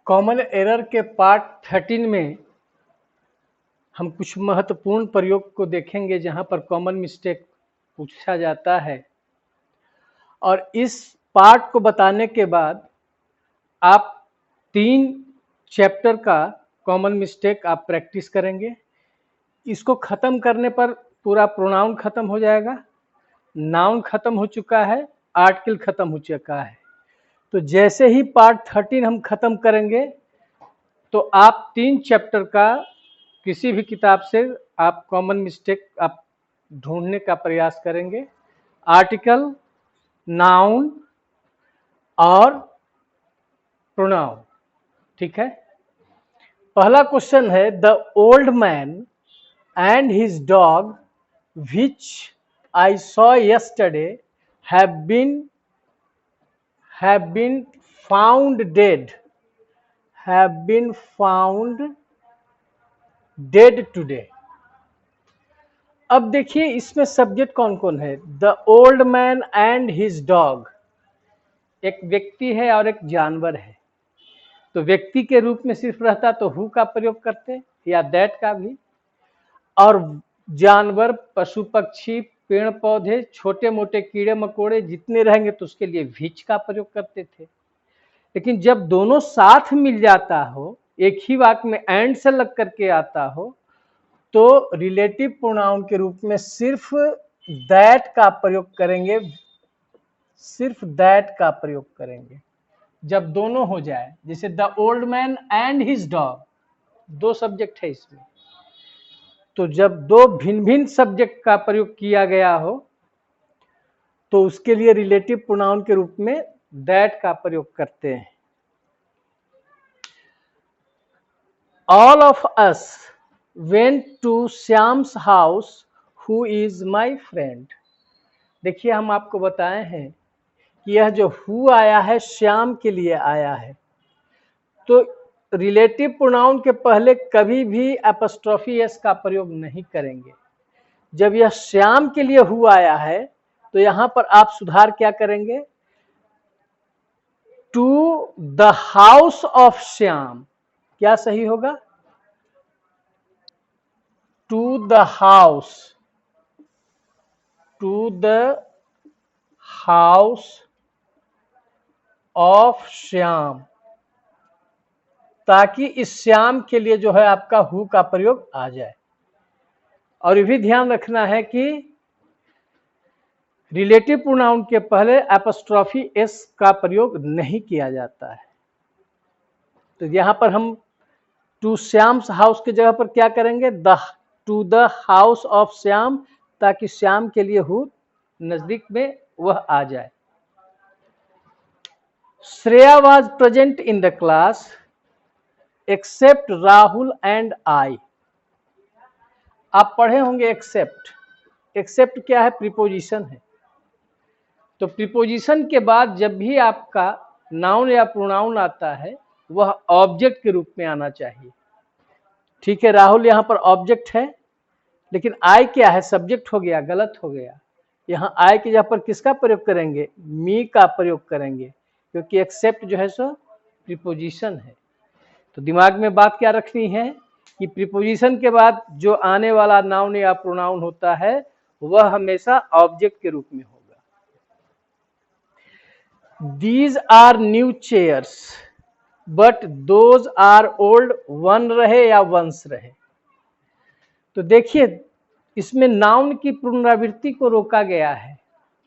Common error के part 13 में हम कुछ महत्वपूर्ण प्रयोग को देखेंगे जहां पर कॉमन मिस्टेक पूछा जाता है। और इस पार्ट को बताने के बाद आप 3 चैप्टर का कॉमन मिस्टेक आप प्रैक्टिस करेंगे। इसको खत्म करने पर पूरा प्रोनाउन खत्म हो जाएगा, नाउन खत्म हो चुका है, आर्टिकल खत्म हो चुका है। तो जैसे ही पार्ट 13 हम खत्म करेंगे तो आप 3 चैप्टर का किसी भी किताब से आप कॉमन मिस्टेक आप ढूंढने का प्रयास करेंगे, आर्टिकल, नाउन और प्रोनाउन। ठीक है। पहला क्वेश्चन है, the old man and his dog which I saw yesterday have been found dead today. अब देखिए इसमें सब्जेक्ट कौन कौन है। The old man and his dog, एक व्यक्ति है और एक जानवर है। तो व्यक्ति के रूप में सिर्फ रहता तो हु का प्रयोग करते या दैट का भी, और जानवर, पशु पक्षी, पेड़ पौधे, छोटे मोटे कीड़े मकोड़े जितने रहेंगे तो उसके लिए विच का प्रयोग करते थे। लेकिन जब दोनों साथ मिल जाता हो, एक ही वाक्य में एंड से लग करके आता हो, तो रिलेटिव प्रोनाउन के रूप में सिर्फ दैट का प्रयोग करेंगे, सिर्फ दैट का प्रयोग करेंगे जब दोनों हो जाए। जैसे the old man and his dog, 2 subject है इसमें, तो जब 2 भिन्न भिन्न सब्जेक्ट का प्रयोग किया गया हो तो उसके लिए रिलेटिव प्रोनाउन के रूप में दैट का प्रयोग करते हैं। All of us went to Shyam's house who is my friend. देखिए हम आपको बताए हैं कि यह जो हु आया है श्याम के लिए आया है, तो रिलेटिव प्रोनाउन के पहले कभी भी एपोस्ट्रोफी एस का प्रयोग नहीं करेंगे। जब यह श्याम के लिए हु आया है तो यहां पर आप सुधार क्या करेंगे, to the house of Shyam. क्या सही होगा, to the house of Shyam, ताकि इस श्याम के लिए जो है आपका हु का प्रयोग आ जाए। और ये भी ध्यान रखना है कि रिलेटिव प्रोनाउन के पहले एपोस्ट्रोफी एस का प्रयोग नहीं किया जाता है। तो यहां पर हम टू श्याम्स हाउस की जगह पर क्या करेंगे, to the house of Shyam, ताकि श्याम के लिए हु नजदीक में वह आ जाए। Shreya was present in the class except Rahul and I. आप पढ़े होंगे एक्सेप्ट क्या है, प्रीपोजिशन है। तो प्रीपोजिशन के बाद जब भी आपका नाउन या प्रोनाउन आता है वह ऑब्जेक्ट के रूप में आना चाहिए। ठीक है, राहुल यहाँ पर ऑब्जेक्ट है, लेकिन आई क्या है, सब्जेक्ट हो गया, गलत हो गया। यहाँ आई की जगह पर किसका प्रयोग करेंगे, मी का प्रयोग करेंगे, क्योंकि एक्सेप्ट जो है सो प्रीपोजिशन है। तो दिमाग में बात क्या रखनी है कि प्रीपोजिशन के बाद जो आने वाला नाउन या प्रोनाउन होता है वह हमेशा ऑब्जेक्ट के रूप में होगा। These are new chairs, but those are old, one रहे या वंस रहे। तो देखिए इसमें नाउन की पुनरावृत्ति को रोका गया है।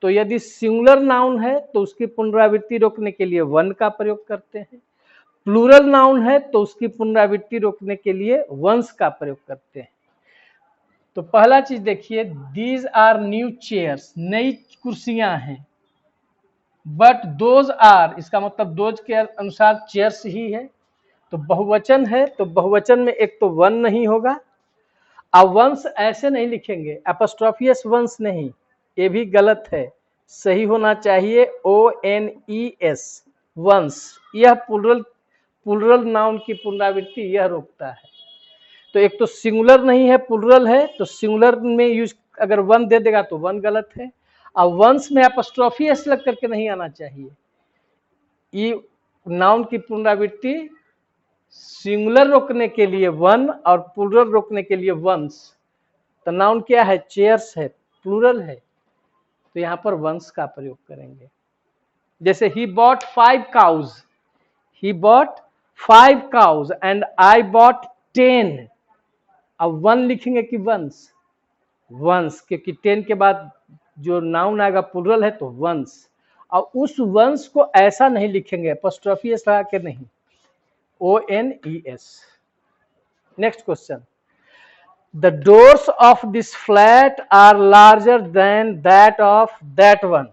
तो यदि सिंगुलर नाउन है तो उसकी पुनरावृत्ति रोकने के लिए वन का प्रयोग करते हैं, प्लूरल नाउन है तो उसकी पुनरावृत्ति रोकने के लिए वंस का प्रयोग करते हैं। तो पहला चीज देखिए, दीज आर न्यू चेयर्स, नई कुर्सियां हैं। बट दोज आर, इसका मतलब दोज के अनुसार चेयर्स ही है, तो बहुवचन है, तो बहुवचन में एक तो वन नहीं होगा। अब वंस ऐसे नहीं लिखेंगे, एपोस्ट्रोफियस वंस नहीं, ये भी गलत है। सही होना चाहिए ONES, वंस। यह प्लुरल नाउन की पुनरावृत्ति यह रोकता है। तो एक तो सिंगुलर नहीं है, प्लुरल है, तो सिंगुलर में यूज अगर वन दे देगा तो वन गलत है। अब वंस में एपोस्ट्रोफी एस लग करके नहीं आना चाहिए। ये नाउन की पुनरावृत्ति सिंगुलर रोकने के लिए वन और प्लूरल रोकने के लिए वंस। तो नाउन क्या है? चेयर्स है, प्लूरल है, तो यहां पर वंस का प्रयोग करेंगे। जैसे he bought 5 cows, he bought 5 cows and I bought 10। अब वन लिखेंगे कि वंस? वंस, क्योंकि 10 के बाद जो नाउन आएगा प्लूरल है तो वंस। और उस वंस को ऐसा नहीं लिखेंगे, एपोस्ट्रोफी एस लगा के नहीं, ONES। Next question, the doors of this flat are larger than that of that one.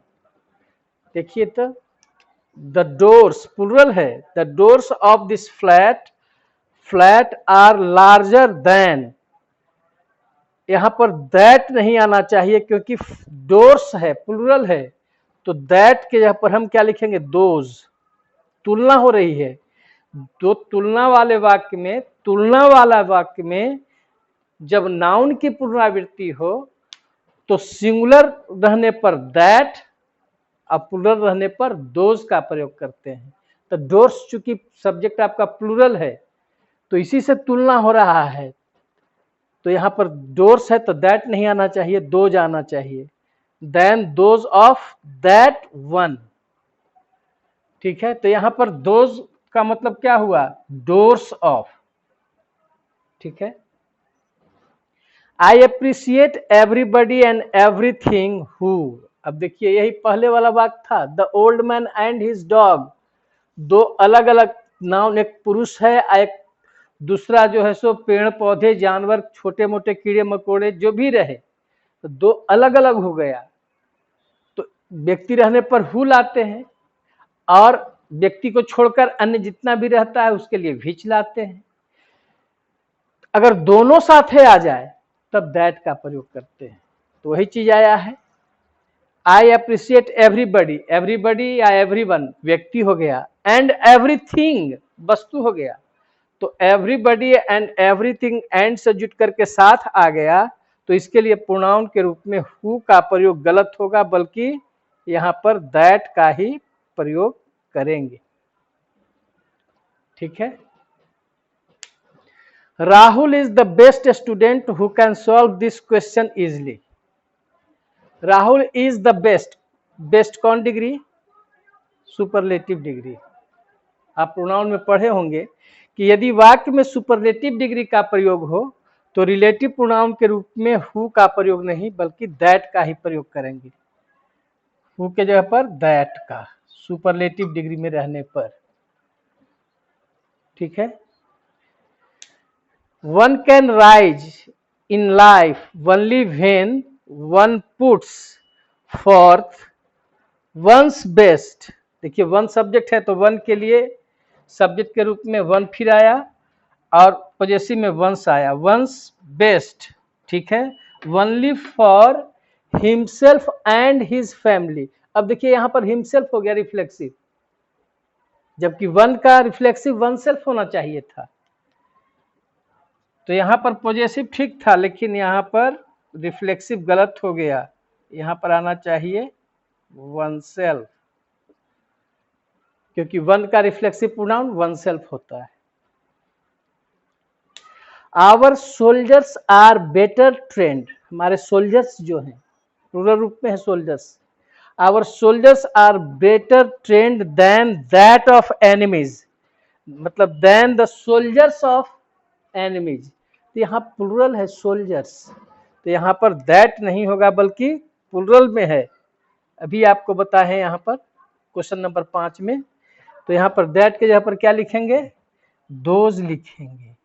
देखिए तो द डोर्स प्लूरल है, the doors of this flat are larger than. यहां पर दैट नहीं आना चाहिए क्योंकि डोर्स है, प्लूरल है, तो दैट के जगह पर हम क्या लिखेंगे? दोज। तुलना हो रही है, तो तुलना वाले वाक्य में, तुलना वाला वाक्य में जब नाउन की पुनरावृत्ति हो तो सिंगुलर रहने पर दैट और प्लूरल रहने पर दोज का प्रयोग करते हैं। तो डोर्स चूंकि सब्जेक्ट आपका प्लूरल है तो इसी से तुलना हो रहा है, तो यहां पर डोर्स है तो दैट नहीं आना चाहिए, दोज आना चाहिए। Then those of that one. ठीक है, तो यहां पर दोज का मतलब क्या हुआ? Doors of. ठीक है, I appreciate everybody and everything who. अब देखिए यही पहले वाला वाक्य था, the old man and his dog. दो अलग अलग नाउन, एक पुरुष है, एक दूसरा जो है सो पेड़ पौधे जानवर छोटे मोटे कीड़े मकोड़े जो भी रहे, तो दो अलग अलग हो गया। तो व्यक्ति रहने पर हु लाते हैं और व्यक्ति को छोड़कर अन्य जितना भी रहता है उसके लिए विच लाते हैं। अगर दोनों साथे आ जाए तब दैट का प्रयोग करते हैं, तो वही चीज आया है। आई अप्रिशिएट एवरीबडी, एवरीबडी या एवरीवन व्यक्ति हो गया, एंड एवरीथिंग वस्तु हो गया, तो एवरीबडी एंड एवरीथिंग एंड से जुट करके साथ आ गया, तो इसके लिए प्रोनाउन के रूप में हु का प्रयोग गलत होगा, बल्कि यहां पर दैट का ही प्रयोग करेंगे। ठीक है, Rahul is the best student who can solve this question easily. Rahul is the best, best कौन डिग्री? Superlative degree. आप प्रोनाउन में पढ़े होंगे कि यदि वाक्य में सुपरलेटिव डिग्री का प्रयोग हो तो रिलेटिव प्रोनाउन के रूप में हु का प्रयोग नहीं बल्कि दैट का ही प्रयोग करेंगे। हु के जगह पर दैट का, सुपरलेटिव डिग्री में रहने पर। ठीक है, one can rise in life only when one puts forth one's best. देखिए वन सब्जेक्ट है तो वन के लिए सब्जेक्ट के रूप में वन फिर आया और पॉजेसिव में वंस आया, वंस बेस्ट। ठीक है, only for himself and his family. अब देखिए यहां पर हिमसेल्फ हो गया रिफ्लेक्सिव, जबकि वन का रिफ्लेक्सिव वन सेल्फ होना चाहिए था। तो यहां पर पॉजेसिव ठीक था लेकिन यहां पर रिफ्लेक्सिव गलत हो गया, यहां पर आना चाहिए वन सेल्फ, क्योंकि वन का रिफ्लेक्सिव प्रोनाउन वन सेल्फ होता है। Our soldiers are better trained, हमारे सोल्जर्स जो हैं प्लूरल रूप में है soldiers, our soldiers are better trained than that of enemies, मतलब than the soldiers of enemies. तो यहाँ प्लूरल है सोल्जर्स, तो यहाँ पर दैट नहीं होगा बल्कि प्लूरल में है। अभी आपको बताए हैं यहाँ पर क्वेश्चन नंबर 5 में, तो यहाँ पर दैट के जगह पर क्या लिखेंगे? दोज लिखेंगे,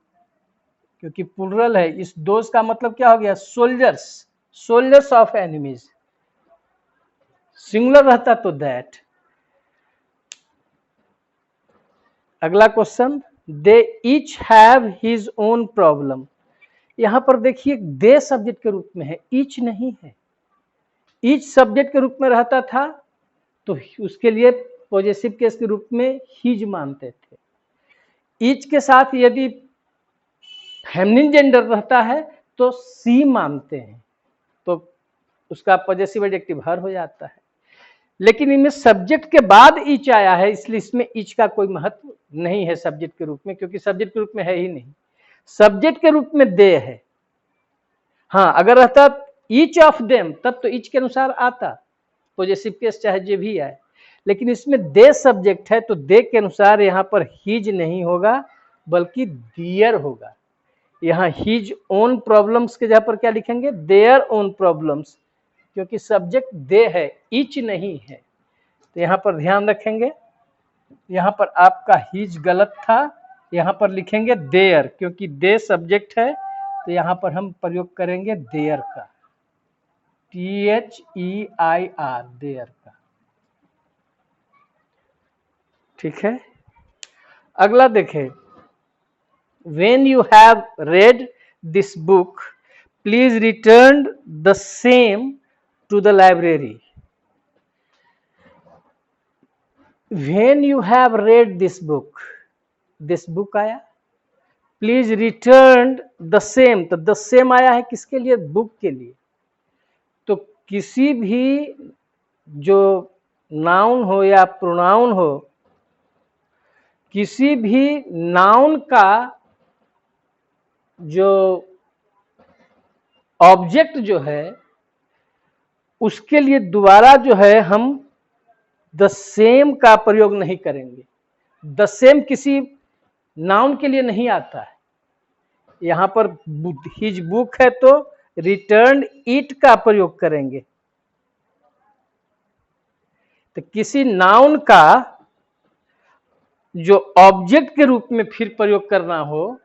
क्योंकि प्लूरल है। इस दोज का मतलब क्या हो गया? Soldiers, soldiers of enemies. Singular रहता तो दैट। अगला question, they each have his own problem. यहां पर देखिए दे सब्जेक्ट के रूप में है, ईच नहीं है। ईच सब्जेक्ट के रूप में रहता था तो उसके लिए पॉजेसिव केस के रूप में हिज मानते थे। ईच के साथ यदि फेमिनिन जेंडर रहता है तो सी मानते हैं, तो उसका पॉजेसिव एडजेक्टिव हर हो जाता है। लेकिन इनमें सब्जेक्ट के बाद ईच आया है, इसलिए इसमें ईच का कोई महत्व नहीं है सब्जेक्ट के रूप में, क्योंकि सब्जेक्ट के रूप में है ही नहीं। सब्जेक्ट के रूप में दे है। हाँ, अगर रहता ईच ऑफ देम तब तो ईच के अनुसार आता, पॉजेसिव केस चाहे जो भी आए, लेकिन इसमें दे सब्जेक्ट है तो दे के अनुसार यहाँ पर हिज नहीं होगा बल्कि दियर होगा। यहाँ हिज ओन प्रॉब्लम्स के जगह पर क्या लिखेंगे, देयर ओन प्रॉब्लम्स, क्योंकि सब्जेक्ट दे है, ईच नहीं है। तो यहाँ पर ध्यान रखेंगे, यहाँ पर आपका हिज गलत था, यहाँ पर लिखेंगे देयर, क्योंकि दे सब्जेक्ट है तो यहाँ पर हम प्रयोग करेंगे देयर का, THEIR, देयर का। ठीक है, अगला देखें, when you have read this book please return the same to the library। when you have read this book आया, प्लीज रिटर्न द सेम, तो द सेम आया है किसके लिए, बुक के लिए। तो किसी भी जो नाउन हो या प्रोनाउन हो, किसी भी नाउन का जो ऑब्जेक्ट जो है उसके लिए दोबारा जो है हम द सेम का प्रयोग नहीं करेंगे। द सेम किसी नाउन के लिए नहीं आता है। यहां पर हिज बुक है तो रिटर्न इट का प्रयोग करेंगे। तो किसी नाउन का जो ऑब्जेक्ट के रूप में फिर प्रयोग करना हो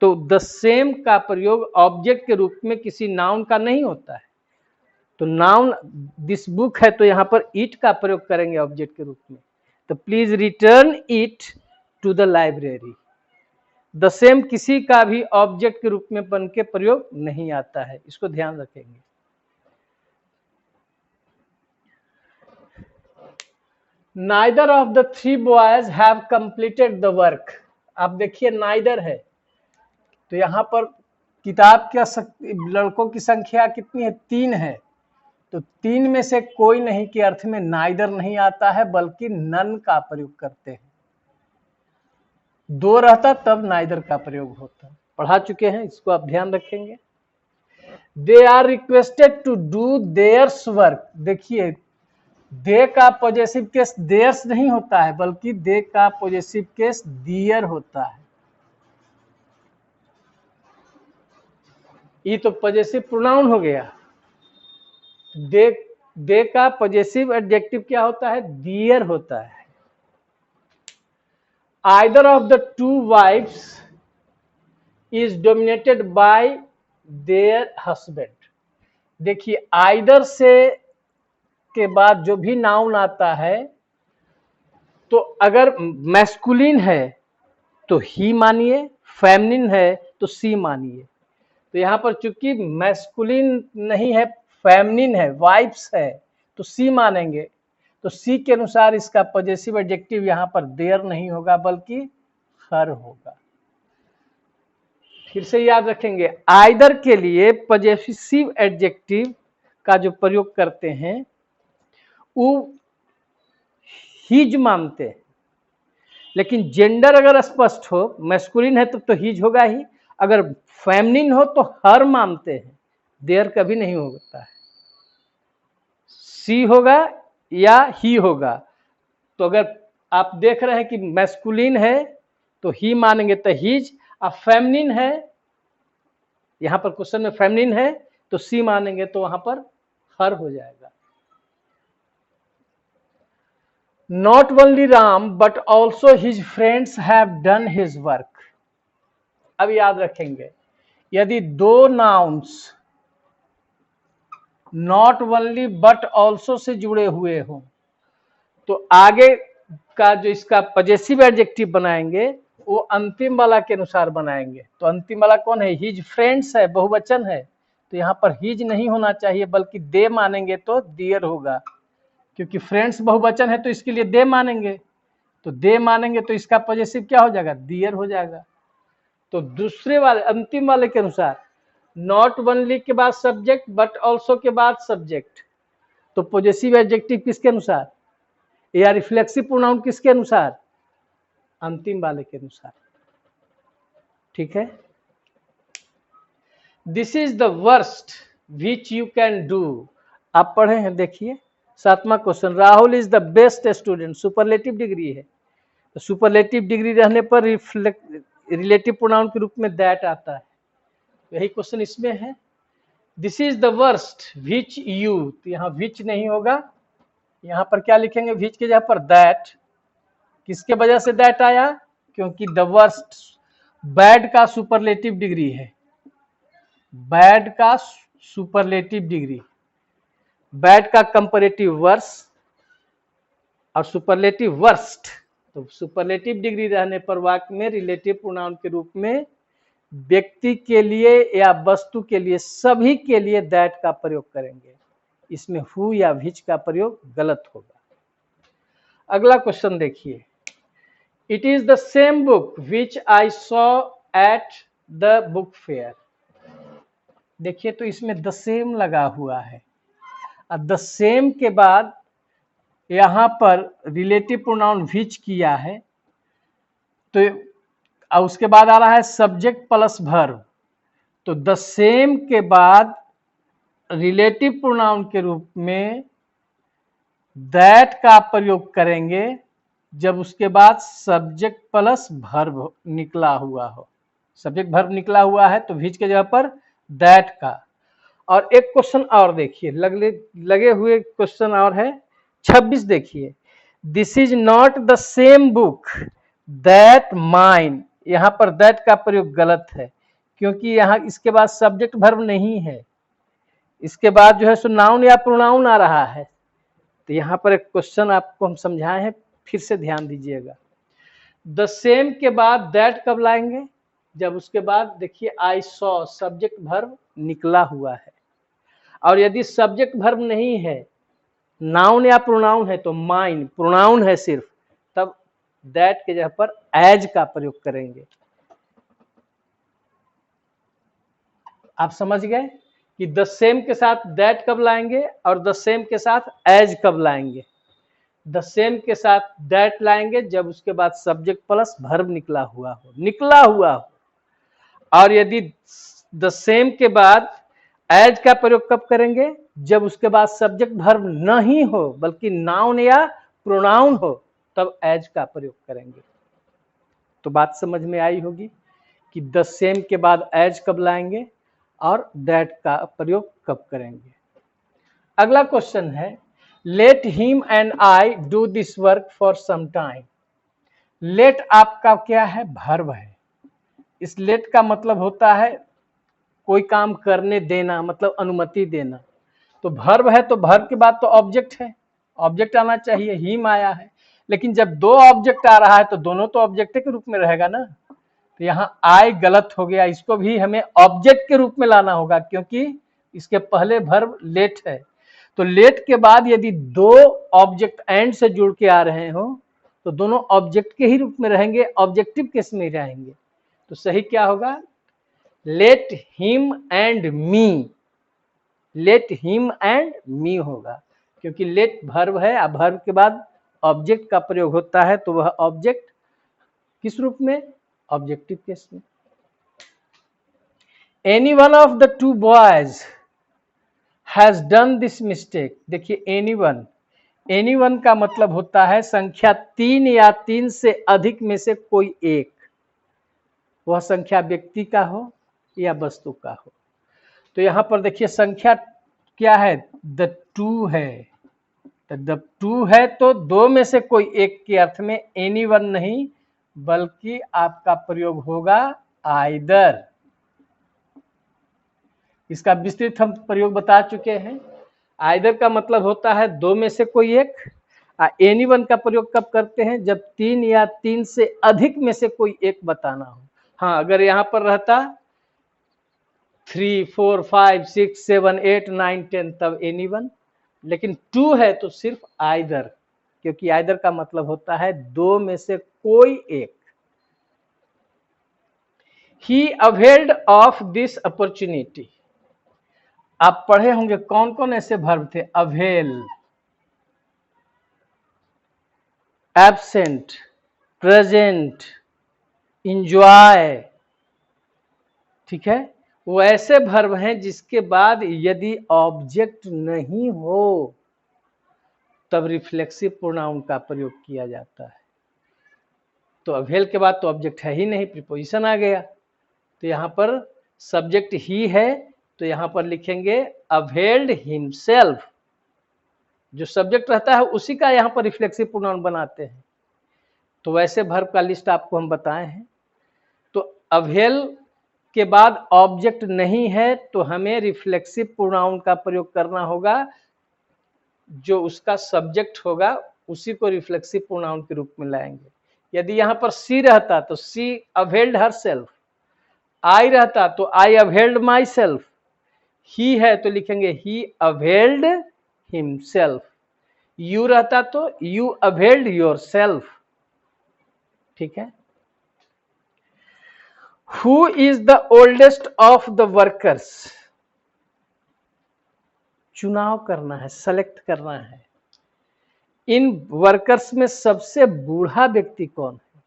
तो द सेम का प्रयोग ऑब्जेक्ट के रूप में किसी नाउन का नहीं होता है। तो नाउन दिस बुक है तो यहां पर इट का प्रयोग करेंगे ऑब्जेक्ट के रूप में। तो please return it to the library. The same किसी का भी ऑब्जेक्ट के रूप में बन के प्रयोग नहीं आता है, इसको ध्यान रखेंगे। Neither of the three boys have completed the work. आप देखिए नाइदर है तो यहां पर किताब का लड़कों की संख्या कितनी है, 3 है। तो 3 में से कोई नहीं के अर्थ में नाइदर नहीं आता है बल्कि नन का प्रयोग करते हैं। 2 रहता तब नाइदर का प्रयोग होता। पढ़ा चुके हैं, इसको आप ध्यान रखेंगे। They are requested to do theirs work. देखिए दे का पॉजेसिव केस देयर्स नहीं होता है बल्कि दे का पॉजेसिव केस दियर होता है। ये तो पॉजेसिव प्रोनाउन हो गया। दे का पॉजेसिव एडजेक्टिव क्या होता है, दियर होता है। Either of the two wives is dominated by their husband। देखिए आइदर से के बाद जो भी नाउन आता है तो अगर मैस्कुलिन है तो ही मानिए, फेमिनिन है तो सी मानिए। तो यहाँ पर चूंकि मैस्कुलिन नहीं है, फेमिनिन है, वाइफ्स है, तो सी मानेंगे। तो सी के अनुसार इसका पॉजेसिव एडजेक्टिव यहाँ पर देयर नहीं होगा बल्कि हर होगा। फिर से याद रखेंगे, आइदर के लिए पॉजेसिव एडजेक्टिव का जो प्रयोग करते हैं वो हिज मानते हैं, लेकिन जेंडर अगर स्पष्ट हो, मैस्कुलिन है तो हिज होगा ही, अगर फेमिनिन हो तो हर मानते हैं, देयर कभी नहीं होता है। सी होगा या ही होगा। तो अगर आप देख रहे हैं कि मैस्कुलिन है तो ही मानेंगे तो हिज, अब फेमिनिन है, यहां पर क्वेश्चन में फेमिनिन है तो सी मानेंगे तो वहां पर हर हो जाएगा। Not only Ram but also his friends have done his work. अब याद रखेंगे, यदि 2 nouns not only but also say जुड़े हुए हों तो आगे का जो इसका पॉजेसिव एडजेक्टिव बनाएंगे वो अंतिम वाला के अनुसार बनाएंगे। तो अंतिम वाला कौन है, हिज फ्रेंड्स है, बहुवचन है, तो यहाँ पर हिज नहीं होना चाहिए बल्कि दे मानेंगे तो दियर होगा, क्योंकि फ्रेंड्स बहुवचन है तो इसके लिए दे मानेंगे। तो दे मानेंगे तो इसका पॉजेसिव क्या हो जाएगा, दियर हो जाएगा। तो दूसरे वाले अंतिम वाले के अनुसार नॉट ओनली के बाद सब्जेक्ट बट ऑल्सो के बाद सब्जेक्ट, तो पॉजेसिव एडजेक्टिव किसके अनुसार या रिफ्लेक्सिव प्रोनाउन किसके अनुसार, अंतिम वाले के अनुसार। ठीक है, this is the worst which you can do. आप पढ़े हैं, देखिए 7वां question, Rahul is the best student, superlative degree है, तो सुपरलेटिव डिग्री रहने पर रिलेटिव प्रोनाउन के रूप में दैट आता है, यही क्वेश्चन इसमें है। This is the worst which you, तो यहाँ विच नहीं होगा, यहाँ पर क्या लिखेंगे, विच के जगह पर दैट। किसके वजह से दैट आया, क्योंकि द वर्स्ट बैड का सुपरलेटिव डिग्री है, बैड का सुपरलेटिव डिग्री, बैड का कंपैरेटिव वर्स और सुपरलेटिव वर्स्ट। तो सुपरलेटिव डिग्री रहने पर वाक्य में रिलेटिव प्रोनाउन के रूप में व्यक्ति के लिए या वस्तु के लिए, सभी के लिए दैट का प्रयोग करेंगे, इसमें हु या विच का प्रयोग गलत होगा। अगला क्वेश्चन देखिए, it is the same book which I saw at the book fair. देखिए तो इसमें द सेम लगा हुआ है, और द सेम के बाद यहां पर रिलेटिव प्रोनाउन विच किया है, तो उसके बाद आ रहा है सब्जेक्ट प्लस वर्ब, तो द सेम के बाद रिलेटिव प्रोनाउन के रूप में दैट का प्रयोग करेंगे जब उसके बाद सब्जेक्ट प्लस वर्ब निकला हुआ हो। सब्जेक्ट वर्ब निकला हुआ है तो विच के जगह पर दैट का। और एक क्वेश्चन और देखिए, लगे हुए क्वेश्चन और है 26, देखिए, this is not the same book that mine. यहाँ पर दैट का प्रयोग गलत है, क्योंकि यहाँ इसके बाद सब्जेक्ट वर्ब नहीं है, इसके बाद जो है सो नाउन या प्रोनाउन आ रहा है। तो यहाँ पर एक क्वेश्चन आपको हम समझाए हैं, फिर से ध्यान दीजिएगा। द सेम के बाद दैट कब लाएंगे, जब उसके बाद देखिए आई सॉ सब्जेक्ट वर्ब निकला हुआ है, और यदि सब्जेक्ट वर्ब नहीं है, नाउन या प्रोनाउन है, तो माइन प्रोनाउन है सिर्फ, तब दैट के जगह पर एज का प्रयोग करेंगे। आप समझ गए कि द सेम के साथ दैट कब लाएंगे और द सेम के साथ एज कब लाएंगे। द सेम के साथ दैट लाएंगे जब उसके बाद सब्जेक्ट प्लस वर्ब निकला हुआ हो, और यदि द सेम के बाद एज का प्रयोग कब करेंगे, जब उसके बाद सब्जेक्ट वर्ब नहीं हो बल्कि नाउन या प्रोनाउन हो, तब एज का प्रयोग करेंगे। तो बात समझ में आई होगी कि द सेम के बाद एज कब लाएंगे और दैट का प्रयोग कब करेंगे। अगला क्वेश्चन है, let him and I do this work for some time. Let आपका क्या है, वर्ब है। इस लेट का मतलब होता है कोई काम करने देना, मतलब अनुमति देना। तो वर्ब है तो वर्ब के बाद तो ऑब्जेक्ट है, ऑब्जेक्ट आना चाहिए, हिम आया है, लेकिन जब दो ऑब्जेक्ट आ रहा है तो दोनों तो ऑब्जेक्ट के रूप में रहेगा ना। तो यहाँ आई गलत हो गया, इसको भी हमें ऑब्जेक्ट के रूप में लाना होगा, क्योंकि इसके पहले वर्ब लेट है। तो लेट के बाद यदि दो ऑब्जेक्ट एंड से जुड़ के आ रहे हो तो दोनों ऑब्जेक्ट के ही रूप में रहेंगे, ऑब्जेक्टिव केस में रहेंगे। तो सही क्या होगा, late him and me, late him and me होगा, क्योंकि लेट वर्ब है, अब वर्ब के बाद ऑब्जेक्ट का प्रयोग होता है, तो वह ऑब्जेक्ट किस रूप में, ऑब्जेक्टिव केस में। Any one of the two boys has done this mistake. देखिए एनी वन का मतलब होता है संख्या 3 या 3 से अधिक में से कोई एक, वह संख्या व्यक्ति का हो या वस्तु का हो। तो यहां पर देखिए संख्या क्या है, द टू है, द टू है तो दो में से कोई एक के अर्थ में एनी वन नहीं, बल्कि आपका प्रयोग होगा आइदर। इसका विस्तृत हम प्रयोग बता चुके हैं। आइदर का मतलब होता है दो में से कोई एक, एनी वन का प्रयोग कब करते हैं, जब 3 या 3 से अधिक में से कोई एक बताना हो। हाँ, अगर यहां पर रहता 3, 4, 5, 6, 7, 8, 9, 10 तब एनी वन, लेकिन 2 है तो सिर्फ आइदर, क्योंकि आइदर का मतलब होता है दो में से कोई एक। He availed of this opportunity. आप पढ़े होंगे कौन कौन ऐसे वर्ब थे, अवेल, एब्सेंट, प्रेजेंट, इंजॉय, ठीक है। वो ऐसे वर्ब हैं जिसके बाद यदि ऑब्जेक्ट नहीं हो तब रिफ्लेक्सिव प्रोनाउन का प्रयोग किया जाता है। तो अवेल के बाद तो ऑब्जेक्ट है ही नहीं, प्रीपोजिशन आ गया, तो यहाँ पर सब्जेक्ट ही है, तो यहाँ पर लिखेंगे अवेल्ड हिमसेल्फ। जो सब्जेक्ट रहता है उसी का यहाँ पर रिफ्लेक्सिव प्रोनाउन बनाते हैं। तो वैसे वर्ब का लिस्ट आपको हम बताए हैं। तो अवेल के बाद ऑब्जेक्ट नहीं है तो हमें रिफ्लेक्सिव प्रोनाउन का प्रयोग करना होगा, जो उसका सब्जेक्ट होगा उसी को रिफ्लेक्सिव प्रोनाउन के रूप में लाएंगे। यदि यहाँ पर सी रहता तो सी अवेल्ड हर सेल्फ, आई रहता तो आई अवेल्ड माई सेल्फ, ही है तो लिखेंगे ही अवेल्ड हिमसेल्फ, यू रहता तो यू अवेल्ड योर सेल्फ, ठीक है। Who is the oldest of the workers, चुनाव करना है, सेलेक्ट करना है। इन वर्कर्स में सबसे बूढ़ा व्यक्ति कौन है,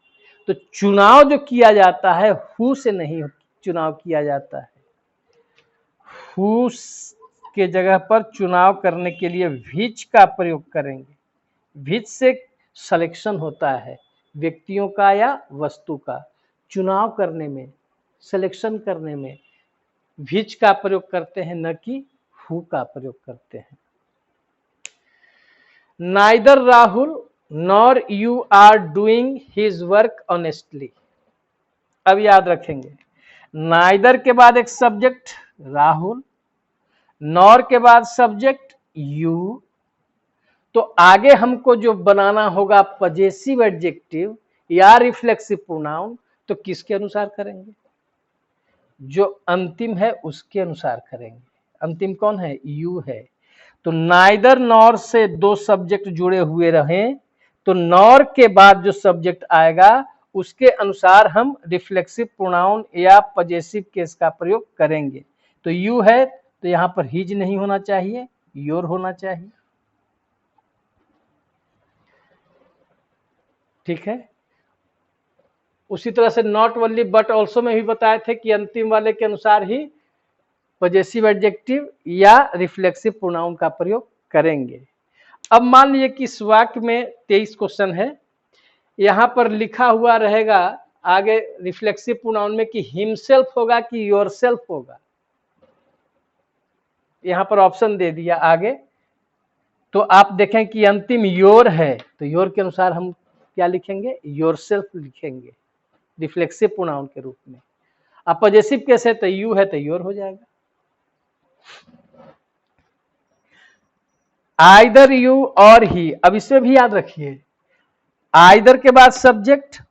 तो चुनाव जो किया जाता है हु से नहीं चुनाव किया जाता है, हु के जगह पर चुनाव करने के लिए विच का प्रयोग करेंगे। विच से सिलेक्शन होता है व्यक्तियों का या वस्तु का, चुनाव करने में, सिलेक्शन करने में विच का प्रयोग करते हैं, न कि हु का प्रयोग करते हैं। Neither Rahul nor you are doing his work honestly। अब याद रखेंगे, नाइदर के बाद एक सब्जेक्ट राहुल, नॉर के बाद सब्जेक्ट यू, तो आगे हमको जो बनाना होगा पजेसिव एडजेक्टिव या रिफ्लेक्सिव प्रोनाउन, तो किसके अनुसार करेंगे, जो अंतिम है उसके अनुसार करेंगे। अंतिम कौन है, यू है। तो नाइदर नॉर से दो सब्जेक्ट जुड़े हुए रहें तो नॉर के बाद जो सब्जेक्ट आएगा उसके अनुसार हम रिफ्लेक्सिव प्रोनाउन या पजेसिव केस का प्रयोग करेंगे। तो यू है तो यहां पर हिज नहीं होना चाहिए, योर होना चाहिए, ठीक है। उसी तरह से नॉट ओनली बट ऑल्सो में भी बताए थे कि अंतिम वाले के अनुसार ही पजेसिव एडजेक्टिव या रिफ्लेक्सिव प्रोनाउन का प्रयोग करेंगे। अब मान लीजिए कि इस वाक्य में 23 क्वेश्चन है, यहां पर लिखा हुआ रहेगा आगे रिफ्लेक्सिव प्रोनाउन में कि हिमसेल्फ होगा कि योरसेल्फ होगा, यहां पर ऑप्शन दे दिया आगे। तो आप देखें कि अंतिम योर है तो योर के अनुसार हम क्या लिखेंगे, योरसेल्फ लिखेंगे रिफ्लेक्सिव प्रोनाउन के रूप में। अब पजेसिव केस है तो यू है तो योर हो जाएगा। आइदर यू और ही, अब इसमें भी याद रखिए आइदर के बाद सब्जेक्ट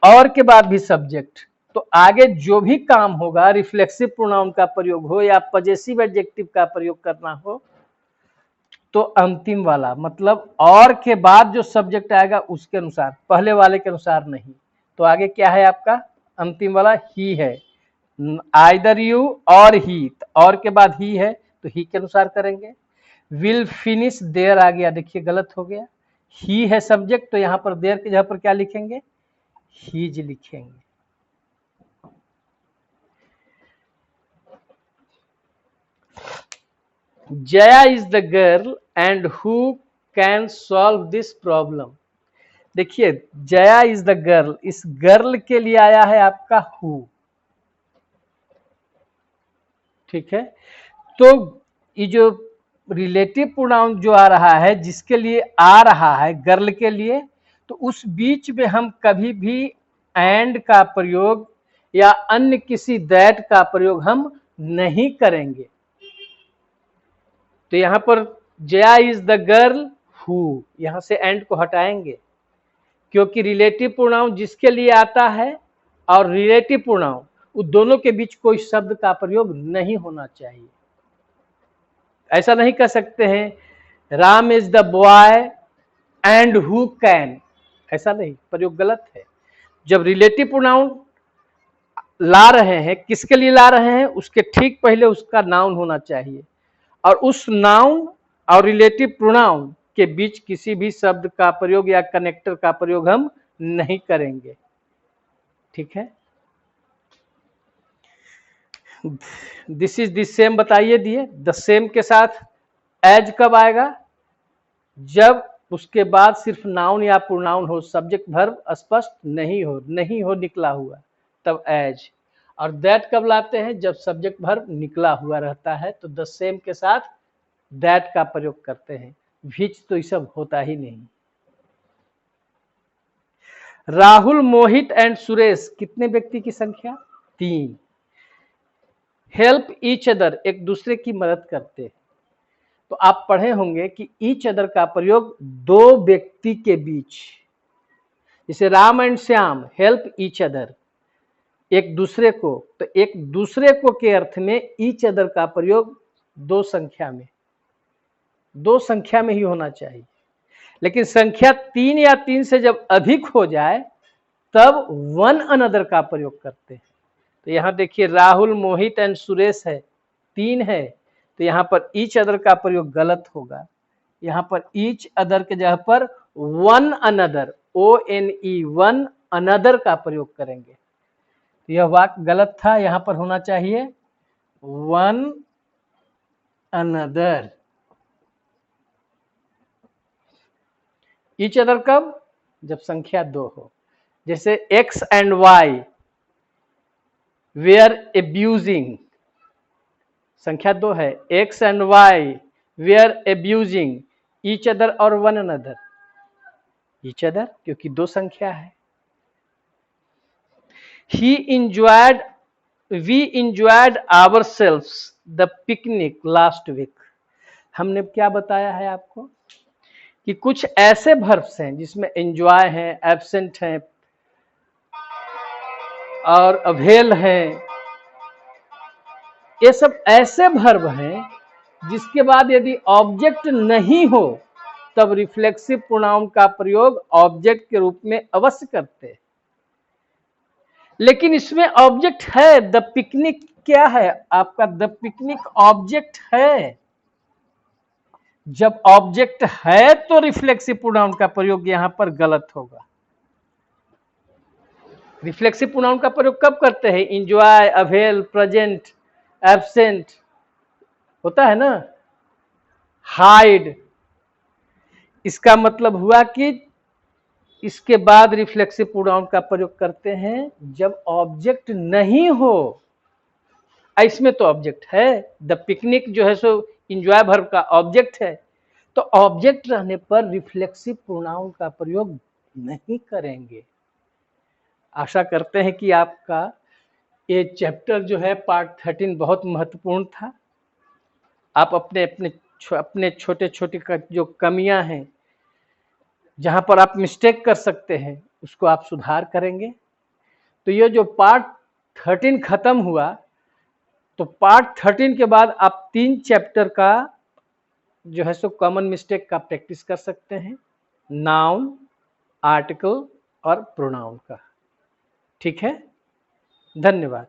और के बाद भी सब्जेक्ट, तो आगे जो भी काम होगा रिफ्लेक्सिव प्रोनाउन का प्रयोग हो या पजेसिव एडजेक्टिव का प्रयोग करना हो तो अंतिम वाला मतलब और के बाद जो सब्जेक्ट आएगा उसके अनुसार, पहले वाले के अनुसार नहीं। तो आगे क्या है आपका अंतिम वाला, ही है। आइदर यू और ही, और के बाद ही है तो ही के अनुसार करेंगे। विल फिनिश देयर आ गया, देखिए गलत हो गया, ही है सब्जेक्ट तो यहां पर देयर की जगह पर क्या लिखेंगे, हीज लिखेंगे। Jaya is the girl and who can solve this problem. देखिए जया इज द गर्ल, इस गर्ल के लिए आया है आपका हु, ठीक है। तो ये जो रिलेटिव प्रोनाउन जो आ रहा है जिसके लिए आ रहा है गर्ल के लिए, तो उस बीच में हम कभी भी एंड का प्रयोग या अन्य किसी दैट का प्रयोग हम नहीं करेंगे। तो यहां पर Jaya is the girl who, यहां से एंड को हटाएंगे क्योंकि रिलेटिव प्रोनाउन जिसके लिए आता है और रिलेटिव प्रोनाउन उन दोनों के बीच कोई शब्द का प्रयोग नहीं होना चाहिए। ऐसा नहीं कर सकते हैं Ram is the boy and who can, ऐसा नहीं, प्रयोग गलत है। जब रिलेटिव प्रोनाउन ला रहे हैं किसके लिए ला रहे हैं, उसके ठीक पहले उसका नाउन होना चाहिए। और उस नाउन और रिलेटिव प्रोनाउन के बीच किसी भी शब्द का प्रयोग या कनेक्टर का प्रयोग हम नहीं करेंगे। ठीक है, दिस इज दिस सेम बताइए दिए। द सेम के साथ एज कब आएगा? जब उसके बाद सिर्फ नाउन या प्रोनाउन हो, सब्जेक्ट वर्ब स्पष्ट नहीं हो निकला हुआ, तब एज। और दैट कब लाते हैं? जब सब्जेक्ट वर्ब निकला हुआ रहता है, तो द सेम के साथ दैट का प्रयोग करते हैं। विच तो ये सब होता ही नहीं। राहुल, मोहित एंड सुरेश कितने व्यक्ति की संख्या? 3। हेल्प ईच अदर, एक दूसरे की मदद करते। तो आप पढ़े होंगे कि ईच अदर का प्रयोग 2 व्यक्ति के बीच, जैसे Ram and Shyam help each other, एक दूसरे को, तो एक दूसरे को के अर्थ में ईच अदर का प्रयोग 2 संख्या में ही होना चाहिए। लेकिन संख्या 3 या 3 से जब अधिक हो जाए तब वन अनदर का प्रयोग करते हैं। तो यहां देखिए राहुल, मोहित एंड सुरेश है, 3 है, तो यहां पर ईच अदर का प्रयोग गलत होगा। यहां पर ईच अदर के जगह पर one another, ONE, one another का प्रयोग करेंगे। तो यह वाक्य गलत था, यहां पर होना चाहिए वन अनदर। ईच अदर कब? जब संख्या 2 हो। जैसे X and Y were abusing, संख्या 2 है, X and Y were abusing each other और वन अनदर? ईच अदर, क्योंकि 2 संख्या है। We enjoyed ourselves the picnic last week। हमने क्या बताया है आपको कि कुछ ऐसे वर्ब्स हैं जिसमें एंजॉय है, एब्सेंट है और अवेल है, ये सब ऐसे वर्ब हैं जिसके बाद यदि ऑब्जेक्ट नहीं हो तब रिफ्लेक्सिव प्रोनाउन का प्रयोग ऑब्जेक्ट के रूप में अवश्य करते हैं। लेकिन इसमें ऑब्जेक्ट है, द पिकनिक क्या है आपका? द पिकनिक ऑब्जेक्ट है। जब ऑब्जेक्ट है तो रिफ्लेक्सिव प्रोनाउन का प्रयोग यहां पर गलत होगा। रिफ्लेक्सिव प्रोनाउन का प्रयोग कब करते हैं? एंजॉय, अवेल, प्रेजेंट, एब्सेंट होता है ना, हाइड। इसका मतलब हुआ कि इसके बाद रिफ्लेक्सिव प्रोनाउन का प्रयोग करते हैं जब ऑब्जेक्ट नहीं हो। इसमें तो ऑब्जेक्ट है, द पिकनिक जो है सो एंजॉय वर्ब का ऑब्जेक्ट है, तो ऑब्जेक्ट रहने पर रिफ्लेक्सिव प्रोनाउन का प्रयोग नहीं करेंगे। आशा करते हैं कि आपका ये चैप्टर जो है पार्ट 13 बहुत महत्वपूर्ण था। आप अपने छोटे छोटे जो कमियां हैं, जहां पर आप मिस्टेक कर सकते हैं, उसको आप सुधार करेंगे। तो ये जो पार्ट 13 खत्म हुआ, तो पार्ट 13 के बाद आप 3 चैप्टर का जो है सो कॉमन मिस्टेक का प्रैक्टिस कर सकते हैं, नाउन, आर्टिकल और प्रोनाउन का। ठीक है, धन्यवाद।